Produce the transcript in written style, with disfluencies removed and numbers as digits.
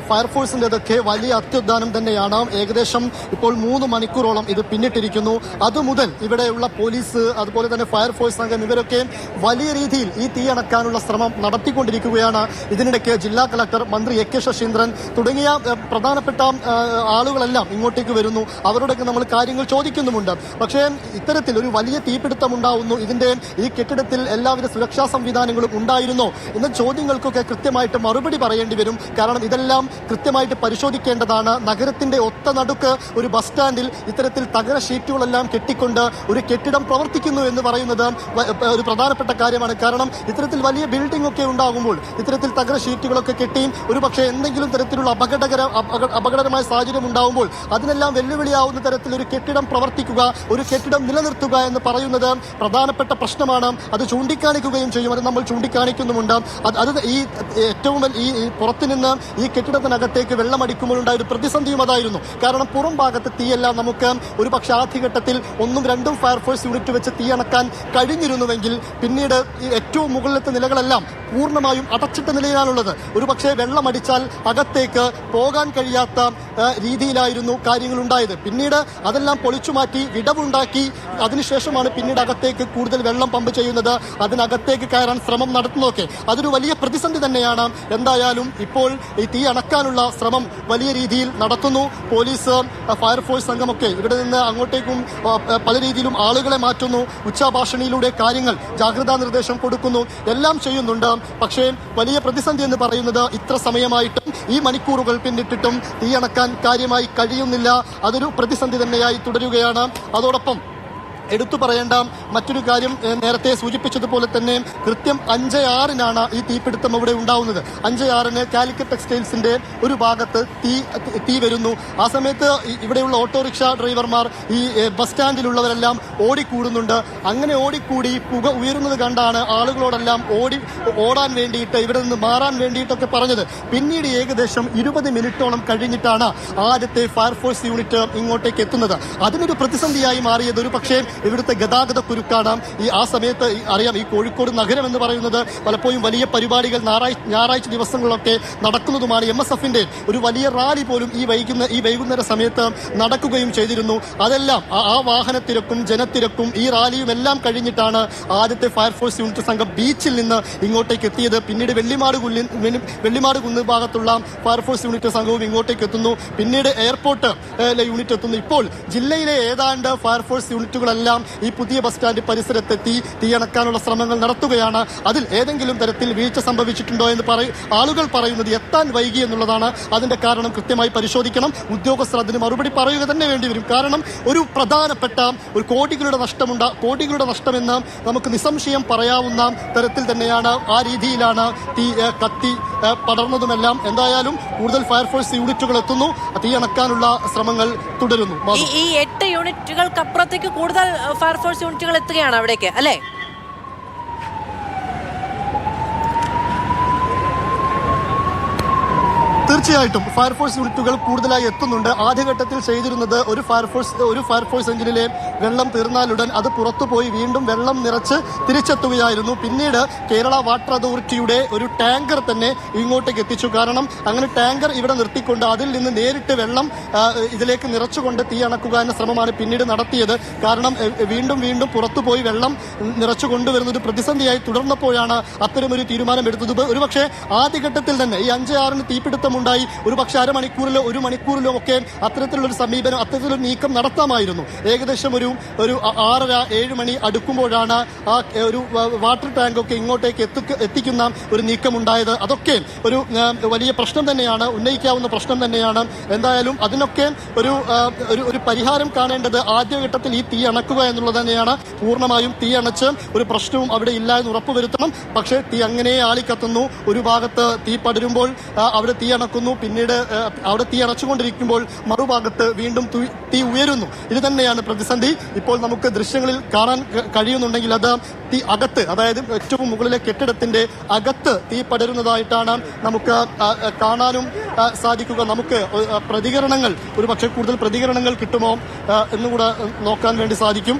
ഫയർഫോഴ്സിന്റേതൊക്കെ വലിയ അത്യുദ്ധാനം തന്നെയാണ്. ഏകദേശം ഇപ്പോൾ 3 മണിക്കൂറോളം ഇത് പിന്നിട്ടിരിക്കുന്നു. അതുമുതൽ ഇവിടെയുള്ള പോലീസ് അതുപോലെ തന്നെ ഫയർഫോഴ്സ് സംഘം ഇവരൊക്കെ വലിയ രീതിയിൽ ഈ തീ അണക്കാനുള്ള ശ്രമം നടത്തിക്കൊണ്ടിരിക്കുകയാണ്. ഇതിനിടയ്ക്ക് ജില്ലാ കളക്ടർ, മന്ത്രി എ കെ ശശീന്ദ്രൻ തുടങ്ങിയ പ്രധാനപ്പെട്ട ആളുകളെല്ലാം ഇങ്ങോട്ടേക്ക് വരുന്നു. അവരോടൊക്കെ നമ്മൾ കാര്യങ്ങൾ ചോദിക്കുന്നുമുണ്ട്. പക്ഷേ ഇത്തരത്തിൽ ഒരു വലിയ തീപിടുത്തം ഉണ്ടാവുന്നു, ഇതിന്റെ ഈ കെട്ടിടത്തിൽ എല്ലാവിധ സുരക്ഷാ സംവിധാനങ്ങളും ഉണ്ടായിരുന്നോ എന്ന ചോദ്യങ്ങൾക്കൊക്കെ കൃത്യമായിട്ട് മറുപടി പറയേണ്ടി വരും. കാരണം ഇതെല്ലാം കൃത്യമായിട്ട് പരിശോധിക്കേണ്ടതാണ്. നഗരത്തിന്റെ ഒത്ത നടുക്ക് ഒരു ബസ് സ്റ്റാൻഡിൽ ഇത്തരത്തിൽ തകര ഷീറ്റുകളെല്ലാം കെട്ടിക്കൊണ്ട് ഒരു കെട്ടിടം പ്രവർത്തിക്കുന്നു എന്ന് പറയുന്നത് ഒരു പ്രധാനപ്പെട്ട കാര്യമാണ്. കാരണം ഇത്തരത്തിൽ വലിയ ബിൽഡിംഗ് ഒക്കെ ഉണ്ടാകുമ്പോൾ ഇത്തരത്തിൽ തകര ഷീറ്റുകളൊക്കെ കെട്ടിയും ഒരു പക്ഷേ എന്തെങ്കിലും തരത്തിലുള്ള അപകടകരമായ സാഹചര്യം ഉണ്ടാകുമ്പോൾ അതിനെല്ലാം വെല്ലുവിളിയാവുന്ന തരത്തിൽ ഒരു കെട്ടിടം പ്രവർത്തിക്കുക, ഒരു കെട്ടിടം നിലനിർത്തുക എന്ന് പറയുന്നത് പ്രധാനപ്പെട്ട പ്രശ്നമാണ്. അത് ചൂണ്ടിക്കാണിക്കുകയും ചെയ്യും. അത് നമ്മൾ ചൂണ്ടിക്കാണിക്കുന്നുമുണ്ട്. അത് ഈ ഏറ്റവും ഈ പുറത്തുനിന്ന് ഈ കെട്ടിടത്തിനകത്തേക്ക് വെള്ളമടിക്കുമ്പോഴുണ്ടായ ഒരു പ്രതിസന്ധിയും അതായിരുന്നു. കാരണം പുറം ഭാഗത്ത് തീയെല്ലാം നമുക്ക് ഒരു പക്ഷേ ആദ്യഘട്ടത്തിൽ 1ഉം 2ഉം ഫയർഫോഴ്സ് യൂണിറ്റ് വെച്ച് തീ അണക്കാൻ കഴിഞ്ഞിരുന്നുവെങ്കിൽ പിന്നീട് ഏറ്റവും മുകളിലത്തെ നിലകളെല്ലാം പൂർണ്ണമായും അടച്ചിട്ട നിലയിലാണുള്ളത്. ഒരു പക്ഷേ വെള്ളമടിച്ചാൽ അകത്തേക്ക് പോകാൻ കഴിയാത്ത രീതിയിലായിരുന്നു കാര്യങ്ങൾ ഉണ്ടായത്. പിന്നീട് അതെല്ലാം പൊളിച്ചു മാറ്റി വിടവുണ്ടാക്കി അതിനുശേഷമാണ് പിന്നീട് അകത്തേക്ക് കൂടുതൽ വെള്ളം പമ്പ് ചെയ്യുന്നത്, അതിനകത്തേക്ക് കയറാൻ ശ്രമം നടത്തുന്നതൊക്കെ. അതൊരു വലിയ പ്രതിസന്ധി തന്നെയാണ്. എന്തായാലും ഇപ്പോൾ ഈ തീ അണക്കാനുള്ള ശ്രമം വലിയ രീതിയിൽ നടത്തുന്നു. പോലീസ്, ഫയർഫോഴ്സ് സംഘമൊക്കെ ഇവിടെ നിന്ന് അങ്ങോട്ടേക്കും പല രീതിയിലും ആളുകളെ മാറ്റുന്നു. ഉച്ചഭാഷണിയിലൂടെ കാര്യങ്ങൾ ജാഗ്രതാ നിർദ്ദേശം കൊടുക്കുന്നു, എല്ലാം ചെയ്യുന്നുണ്ട്. പക്ഷേ വലിയ പ്രതിസന്ധി എന്ന് പറയുന്നത് ഇത്ര സമയമായിട്ടും ഈ മണിക്കൂറുകൾ പിന്നിട്ടിട്ടും തീ അണക്കാൻ കാര്യമായി കഴിയുന്നില്ല. അതൊരു പ്രതിസന്ധി തന്നെയായി തുടരുകയാണ്. അതോടൊപ്പം എടുത്തു പറയേണ്ട മറ്റൊരു കാര്യം, നേരത്തെ സൂചിപ്പിച്ചതുപോലെ തന്നെ കൃത്യം 5:06 ഈ തീപിടുത്തം ഇവിടെ ഉണ്ടാവുന്നത്. 5:06 കാലിക്കറ്റ് ടെക്സ്റ്റൈൽസിന്റെ ഒരു ഭാഗത്ത് തീ വരുന്നു. ആ സമയത്ത് ഇവിടെയുള്ള ഓട്ടോറിക്ഷ ഡ്രൈവർമാർ, ഈ ബസ് സ്റ്റാൻഡിലുള്ളവരെല്ലാം ഓടിക്കൂടുന്നുണ്ട്. അങ്ങനെ ഓടിക്കൂടി പുക ഉയരുന്നത് കണ്ടാണ് ആളുകളോടെല്ലാം ഓടാൻ വേണ്ടിയിട്ട്, ഇവിടെ നിന്ന് മാറാൻ വേണ്ടിയിട്ടൊക്കെ പറഞ്ഞത്. പിന്നീട് ഏകദേശം 20 മിനിറ്റോളം കഴിഞ്ഞിട്ടാണ് ആദ്യത്തെ ഫയർഫോഴ്സ് യൂണിറ്റ് ഇങ്ങോട്ടേക്ക് എത്തുന്നത്. അതിനൊരു പ്രതിസന്ധിയായി മാറിയത് ഒരു പക്ഷേ ഇവിടുത്തെ ഗതാഗത കുരുക്കാണ്. ആ സമയത്ത് അറിയാം, ഈ കോഴിക്കോട് നഗരം എന്ന് പറയുന്നത് പലപ്പോഴും വലിയ പരിപാടികൾ ഞായറാഴ്ച ദിവസങ്ങളിലൊക്കെ നടക്കുന്നതുമാണ്. MSFന്റെ ഒരു വലിയ റാലി പോലും ഈ വൈകുന്നേര സമയത്ത് നടക്കുകയും ചെയ്തിരുന്നു. അതെല്ലാം ആ വാഹനത്തിരക്കും ജനത്തിരക്കും ഈ റാലിയും എല്ലാം കഴിഞ്ഞിട്ടാണ് ആദ്യത്തെ ഫയർഫോഴ്സ് യൂണിറ്റ് സംഘം ബീച്ചിൽ നിന്ന് ഇങ്ങോട്ടേക്ക് എത്തിയത്. പിന്നീട് വെള്ളിമാട് കുന്ന് ഭാഗത്തുള്ള ഫയർഫോഴ്സ് യൂണിറ്റ് സംഘവും ഇങ്ങോട്ടേക്ക് എത്തുന്നു. പിന്നീട് എയർപോർട്ട് യൂണിറ്റ് എത്തുന്നു. ഇപ്പോൾ ജില്ലയിലെ ഏതാണ്ട് ഫയർഫോഴ്സ് യൂണിറ്റുകളെല്ലാം ഈ പുതിയ ബസ് സ്റ്റാൻഡ് പരിസരത്തെത്തി തീയണക്കാനുള്ള ശ്രമങ്ങൾ നടത്തുകയാണ്. അതിൽ ഏതെങ്കിലും തരത്തിൽ വീഴ്ച സംഭവിച്ചിട്ടുണ്ടോ എന്ന് ആളുകൾ പറയുന്നത് എത്താൻ വൈകി എന്നുള്ളതാണ്. അതിന്റെ കാരണം കൃത്യമായി പരിശോധിക്കണം. ഉദ്യോഗസ്ഥർ അതിന് മറുപടി പറയുക തന്നെ വേണ്ടിവരും. കാരണം ഒരു പ്രധാനപ്പെട്ട ഒരു കോടികളുടെ നഷ്ടമെന്ന് നമുക്ക് നിസ്സംശയം പറയാവുന്ന തരത്തിൽ തന്നെയാണ്, ആ രീതിയിലാണ് തീ കത്തി പടർന്നതുമെല്ലാം. എന്തായാലും കൂടുതൽ ഫയർഫോഴ്സ് യൂണിറ്റുകൾ എത്തുന്നു. തീയണക്കാനുള്ള ശ്രമങ്ങൾ തുടരുന്നു. ഈ 8 യൂണിറ്റുകൾക്കപ്പുറത്തേക്ക് കൂടുതൽ ഫയർഫോഴ്സ് യൂണിറ്റുകൾ എത്തുകയാണ് അവിടേക്ക്, അല്ലേ? തീർച്ചയായിട്ടും ഫയർഫോഴ്സ് യൂണിറ്റുകൾ കൂടുതലായി എത്തുന്നുണ്ട്. ആദ്യഘട്ടത്തിൽ ചെയ്തിരുന്നത് ഒരു ഫയർഫോഴ്സ് എഞ്ചിനിലെ വെള്ളം തീർന്നാലുടൻ അത് പുറത്തുപോയി വീണ്ടും വെള്ളം നിറച്ച് തിരിച്ചെത്തുകയായിരുന്നു. പിന്നീട് കേരള വാട്ടർ അതോറിറ്റിയുടെ ഒരു ടാങ്കർ തന്നെ ഇങ്ങോട്ടേക്ക് എത്തിച്ചു. കാരണം അങ്ങനെ ടാങ്കർ ഇവിടെ നിർത്തിക്കൊണ്ട് അതിൽ നിന്ന് നേരിട്ട് വെള്ളം ഇതിലേക്ക് നിറച്ചുകൊണ്ട് തീ അണക്കുക എന്ന ശ്രമമാണ് പിന്നീട് നടത്തിയത്. കാരണം വീണ്ടും പുറത്തുപോയി വെള്ളം നിറച്ചു കൊണ്ടുവരുന്ന ഒരു പ്രതിസന്ധിയായി തുടർന്നപ്പോഴാണ് അത്തരമൊരു തീരുമാനമെടുത്തത്. ഒരുപക്ഷെ ആദ്യഘട്ടത്തിൽ തന്നെ ഈ 5:06 തീപിടുത്തം ഉണ്ടായി ഒരു പക്ഷേ അരമണിക്കൂറിലോ 1 മണിക്കൂറിലോ ഒക്കെ അത്തരത്തിലുള്ളൊരു സമീപനം, അത്തരത്തിലൊരു നീക്കം നടത്താമായിരുന്നു. ഏകദേശം ഒരു 6:30-7 മണി അടുക്കുമ്പോഴാണ് ആ ഒരു വാട്ടർ ടാങ്കൊക്കെ ഇങ്ങോട്ടേക്ക് എത്തിക്കുന്ന ഒരു നീക്കം ഉണ്ടായത്. അതൊക്കെ ഒരു വലിയ പ്രശ്നം തന്നെയാണ്, ഉന്നയിക്കാവുന്ന പ്രശ്നം തന്നെയാണ്. എന്തായാലും അതിനൊക്കെ ഒരു പരിഹാരം കാണേണ്ടത് ആദ്യഘട്ടത്തിൽ ഈ തീ അണക്കുക എന്നുള്ളത് തന്നെയാണ്. പൂർണ്ണമായും തീ അണച്ച് ഒരു പ്രശ്നവും അവിടെ ഇല്ല എന്ന് ഉറപ്പുവരുത്തണം. പക്ഷേ തീ അങ്ങനെ ആളിക്കത്തുന്നു. ഒരു ഭാഗത്ത് തീ പടരുമ്പോൾ അവിടെ തീ അണക്കുന്നു, പിന്നീട് അവിടെ തീ അണച്ചുകൊണ്ടിരിക്കുമ്പോൾ മറുഭാഗത്ത് വീണ്ടും തീ ഉയരുന്നു. ഇത് തന്നെയാണ് പ്രതിസന്ധി. ഇപ്പോൾ നമുക്ക് ദൃശ്യങ്ങളിൽ കാണാൻ കഴിയുന്നുണ്ടെങ്കിൽ അത് തീ അകത്ത്, അതായത് ഏറ്റവും മുകളിലെ കെട്ടിടത്തിന്റെ അകത്ത് തീ പടരുന്നതായിട്ടാണ് നമുക്ക് കാണാനും സാധിക്കുക. നമുക്ക് പ്രതികരണങ്ങൾ, ഒരു പക്ഷേ കൂടുതൽ പ്രതികരണങ്ങൾ കിട്ടുമോ എന്നുകൂടെ നോക്കാൻ വേണ്ടി സാധിക്കും.